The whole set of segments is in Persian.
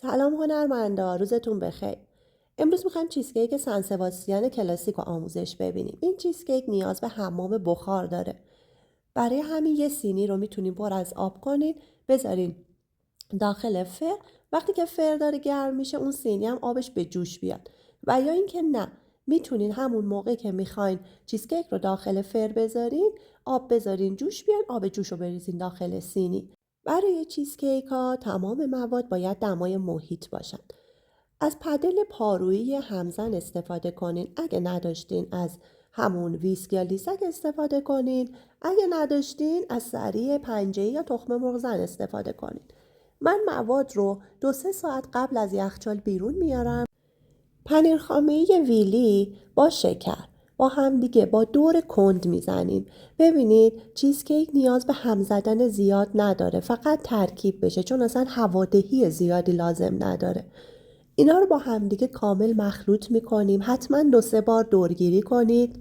سلام هنرمندا، روزتون بخیر. امروز میخوایم چیزکیک سن سباستیان کلاسیک رو آموزش ببینیم. این چیزکیک نیاز به حمام بخار داره. برای همین یه سینی رو میتونین پر از آب کنین، بذارین داخل فر. وقتی که فر داره گرم میشه اون سینی هم آبش به جوش بیاد. و یا اینکه نه، میتونین همون موقع که میخواین چیزکیک رو داخل فر بذارین، آب بذارین جوش بیاد، آب جوش رو بریزین داخل سینی. برای چیزکیک ها تمام مواد باید دمای محیط باشن. از پدل پارویی همزن استفاده کنین. اگه نداشتین از همون ویسک یا لیسک استفاده کنین. اگه نداشتین از سری پنجه‌ای یا تخم مرغ زن استفاده کنین. من مواد رو 2-3 ساعت قبل از یخچال بیرون میارم. پنیر خامه‌ای ویلی با شکر با هم دیگه با دور کند میزنیم. ببینید چیزکیک نیاز به هم زدن زیاد نداره، فقط ترکیب بشه، چون اصلا هوادهی زیادی لازم نداره. اینا رو با همدیگه کامل مخلوط میکنیم. حتما 2-3 بار دورگیری کنید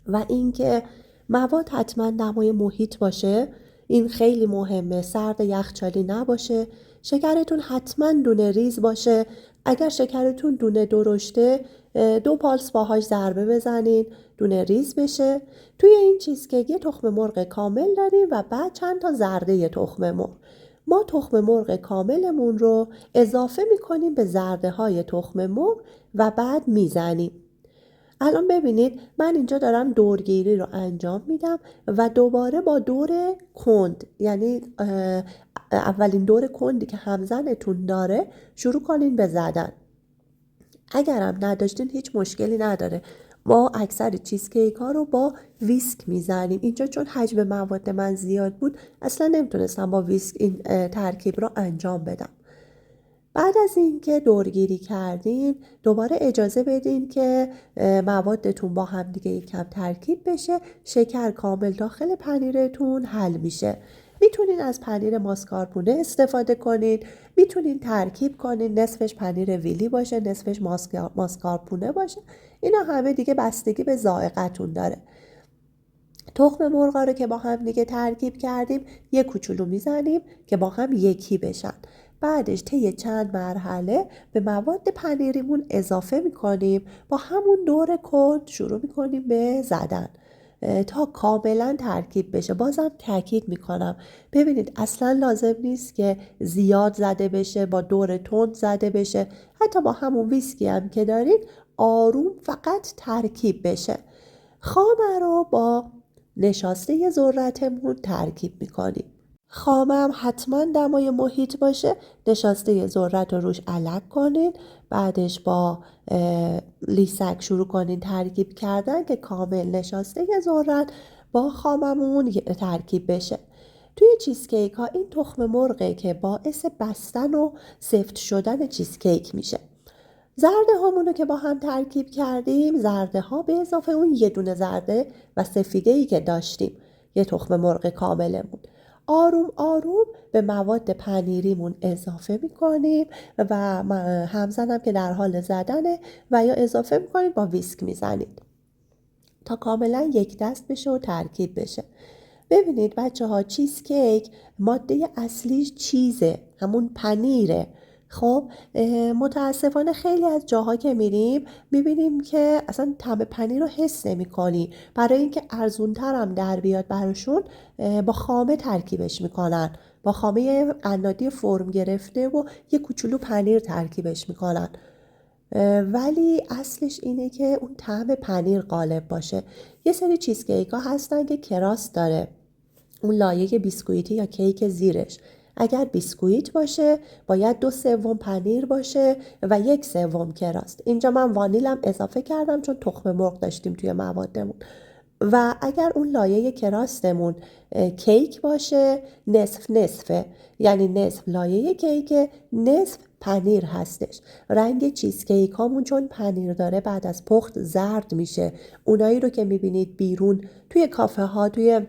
و اینکه مواد حتما دمای محیط باشه. این خیلی مهمه، سرد یخچالی نباشه. شکرتون حتما دونه ریز باشه. اگر شکرتون دونه درشته 2 پالس باهاش ضربه بزنین دونه ریز بشه. توی این چیزکیک یه تخم مرغ کامل داریم و بعد چند تا زرده تخم مرغ. ما تخم مرغ کاملمون رو اضافه میکنیم به زرده های تخم مرغ و بعد میزنیم. الان ببینید من اینجا دارم دورگیری رو انجام میدم و دوباره با دور کند، یعنی اولین دور کندی که همزنتون داره شروع کنین به زدن. اگرم نداشتین هیچ مشکلی نداره. ما اکثر چیزکیک ها رو با ویسک میزنیم. اینجا چون حجم مواد من زیاد بود اصلا نمیتونستم با ویسک این ترکیب رو انجام بدم. بعد از اینکه دورگیری کردین دوباره اجازه بدین که موادتون با هم دیگه یکم ترکیب بشه. شکر کامل داخل پنیرتون حل میشه. میتونین از پنیر ماسکارپونه استفاده کنین. میتونین ترکیب کنین، نصفش پنیر ویلی باشه، نصفش ماسکارپونه باشه. اینا همه دیگه بستگی به ذائقتون داره. تخم مرغا رو که با هم دیگه ترکیب کردیم یه کوچولو میزنیم که با هم یکی بشن. بعدش طی چند مرحله به مواد پنیریمون اضافه میکنیم. با همون دور کند شروع میکنیم به زدن تا کاملا ترکیب بشه. بازم تاکید میکنم، ببینید اصلا لازم نیست که زیاد زده بشه، با دور تند زده بشه. حتی با همون ویسکی هم که دارید آروم فقط ترکیب بشه. خامه رو با نشاسته ذرتمون ترکیب میکنیم. خامم حتما دمای محیط باشه. نشاسته ذرت رو روش علک کنین. بعدش با لیسک شروع کنین ترکیب کردن که کامل نشاسته ذرت با خاممون ترکیب بشه. توی چیزکیک ها این تخم مرغه که باعث بستن و سفت شدن چیزکیک میشه. زرده هامونو که با هم ترکیب کردیم، زرده ها به اضافه اون یه دونه زرده و سفیده‌ای که داشتیم، یه تخم مرغ کاملمون، آروم آروم به مواد پنیریمون اضافه میکنیم و همزنم که در حال زدنه و یا اضافه میکنید با ویسک میزنید تا کاملا یک دست بشه و ترکیب بشه. ببینید بچه ها، چیزکیک ماده اصلیش چیزه، همون پنیره. خب متاسفانه خیلی از جاها که میریم میبینیم که اصلا طعم پنیر رو حس نمی کنی. برای اینکه ارزونتر هم در بیاد براشون با خامه ترکیبش میکنن، با خامه قنادی فرم گرفته و یه کوچولو پنیر ترکیبش میکنن. ولی اصلش اینه که اون طعم پنیر غالب باشه. یه سری چیزکیک ها هستن که کراست داره، اون لایه بیسکویتی یا کیک زیرش. اگر بیسکویت باشه باید 2/3 پنیر باشه و 1/3 کراست. اینجا من وانیلم اضافه کردم چون تخم مرغ داشتیم توی موادمون. و اگر اون لایه کراستمون کیک باشه نصف نصفه، یعنی نصف لایه کیک نصف پنیر هستش. رنگ چیزکیک هامون چون پنیر داره بعد از پخت زرد میشه. اونایی رو که میبینید بیرون توی کافه ها، توی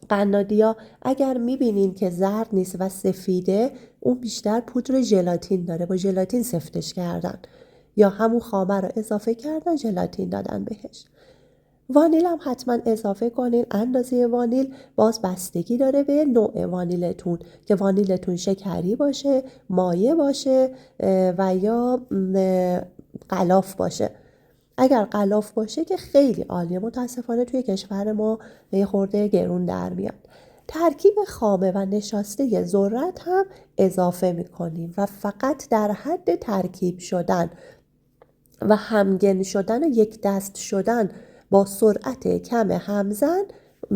قنادیا، اگر میبینین که زرد نیست و سفیده، اون بیشتر پودر ژلاتین داره، با ژلاتین سفتش کردن یا همون خامه رو اضافه کردن ژلاتین دادن بهش. وانیل هم حتما اضافه کنین. اندازه وانیل باز بستگی داره به نوع وانیلتون، که وانیلتون شکری باشه، مایع باشه و یا غلاف باشه. اگر غلاف باشه که خیلی عالیه، متاسفانه توی کشور ما یه خورده گرون در میاد. ترکیب خامه و نشاسته ذرت هم اضافه میکنیم و فقط در حد ترکیب شدن و همگن شدن و یک دست شدن با سرعت کم همزن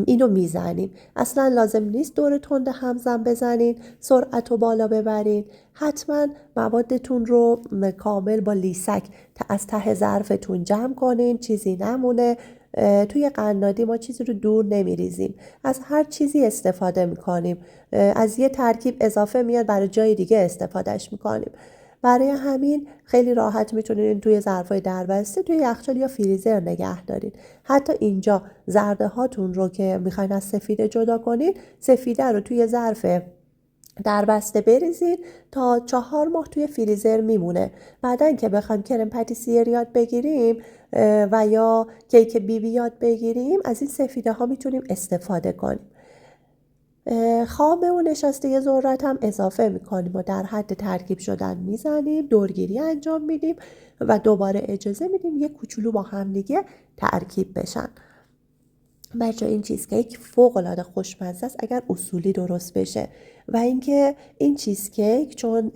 اینو میزنیم. اصلا لازم نیست دور تند همزن بزنین، سرعت رو بالا ببرین. حتما موادتون رو کامل با لیسک از ته ظرفتون جمع کنین، چیزی نمونه. توی قنادی ما چیزی رو دور نمیریزیم، از هر چیزی استفاده میکنیم. از یه ترکیب اضافه میاد برای جای دیگه استفادهش میکنیم. برای همین خیلی راحت میتونین توی ظرفای دربسته توی یخچال یا فریزر نگه دارین. حتی اینجا زرده هاتون رو که میخواین از سفیده جدا کنین، سفیده رو توی ظرف دربسته بریزین تا 4 ماه توی فریزر میمونه. بعدن که بخوایم کرم پتیسیر یاد بگیریم و یا کیک بیبی یاد بگیریم، از این سفیده ها میتونیم استفاده کنیم. خامه و نشاسته ذرت هم اضافه میکنیم و در حد ترکیب شدن میزنیم، دورگیری انجام میدیم و دوباره اجازه میدیم یک کوچولو با هم دیگه ترکیب بشن. بچه این چیزکیک فوق العاده خوشمزه است اگر اصولی درست بشه. و اینکه این چیزکیک چون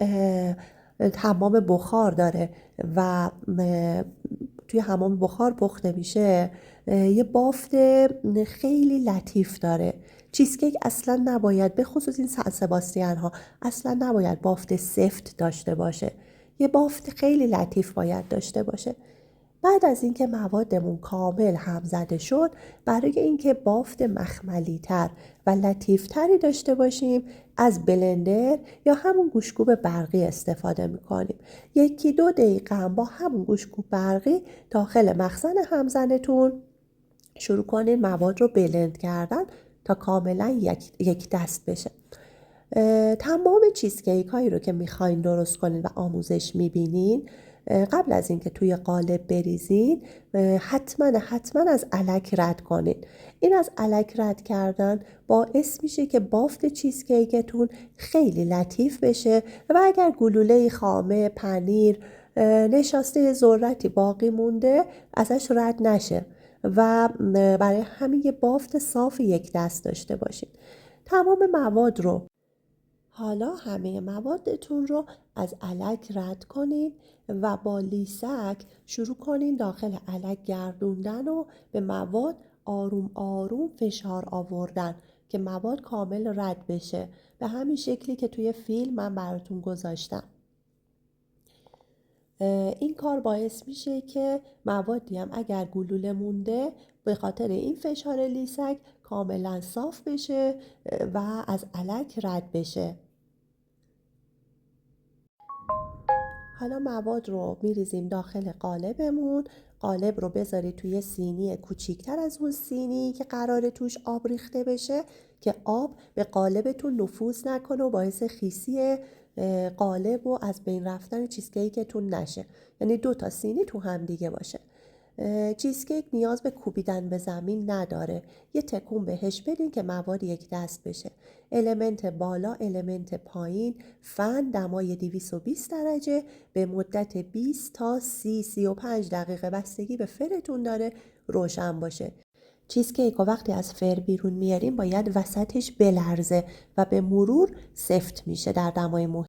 حمام بخار داره و توی حمام بخار پخته میشه، یه بافت خیلی لطیف داره. چیزکیک اصلا نباید، به خصوص این سن سباستین ها، اصلا نباید بافت سفت داشته باشه. یه بافت خیلی لطیف باید داشته باشه. بعد از اینکه موادمون کامل هم زده شد، برای اینکه بافت مخملی تر و لطیف تری داشته باشیم، از بلندر یا همون گوشتکوب برقی استفاده میکنیم. 1-2 دقیقه هم با همون گوشتکوب برقی داخل مخزن همزنتون شروع کنین مواد رو بلند کردن تا کاملا یک دست بشه. تمام چیزکیک هایی رو که میخواین درست کنین و آموزش میبینین، قبل از اینکه توی قالب بریزین حتما از الک رد کنین. این از الک رد کردن باعث میشه که بافت چیزکیکتون خیلی لطیف بشه و اگر گلوله خامه، پنیر، نشاسته ذرتی باقی مونده ازش رد نشه و برای همین یه بافت صاف یک دست داشته باشین. تمام مواد رو، حالا همه موادتون رو از الک رد کنین و با لیسک شروع کنین داخل الک گردوندن و به مواد آروم آروم فشار آوردن که مواد کامل رد بشه، به همین شکلی که توی فیلم من براتون گذاشتم. این کار باعث میشه که موادی هم اگر گلوله مونده به خاطر این فشار لیسک کاملا صاف بشه و از الک رد بشه. حالا مواد رو میریزیم داخل قالبمون. قالب رو بذارید توی سینی کوچیکتر از اون سینی که قراره توش آب ریخته بشه، که آب به قالبتون نفوذ نکنه و باعث خیسی قالب و از بین رفتن چیزکیکتون نشه. یعنی 2 تا سینی تو هم دیگه باشه. چیزکیک نیاز به کوبیدن به زمین نداره. یه تکون بهش بدین که مواد یک دست بشه. المنت بالا، المنت پایین، فن دمای 220 درجه به مدت 20 تا 30-35 دقیقه بستگی به فرتون داره روشن باشه. چیزکیک رو وقتی از فر بیرون میاریم باید وسطش بلرزه و به مرور سفت میشه در دمای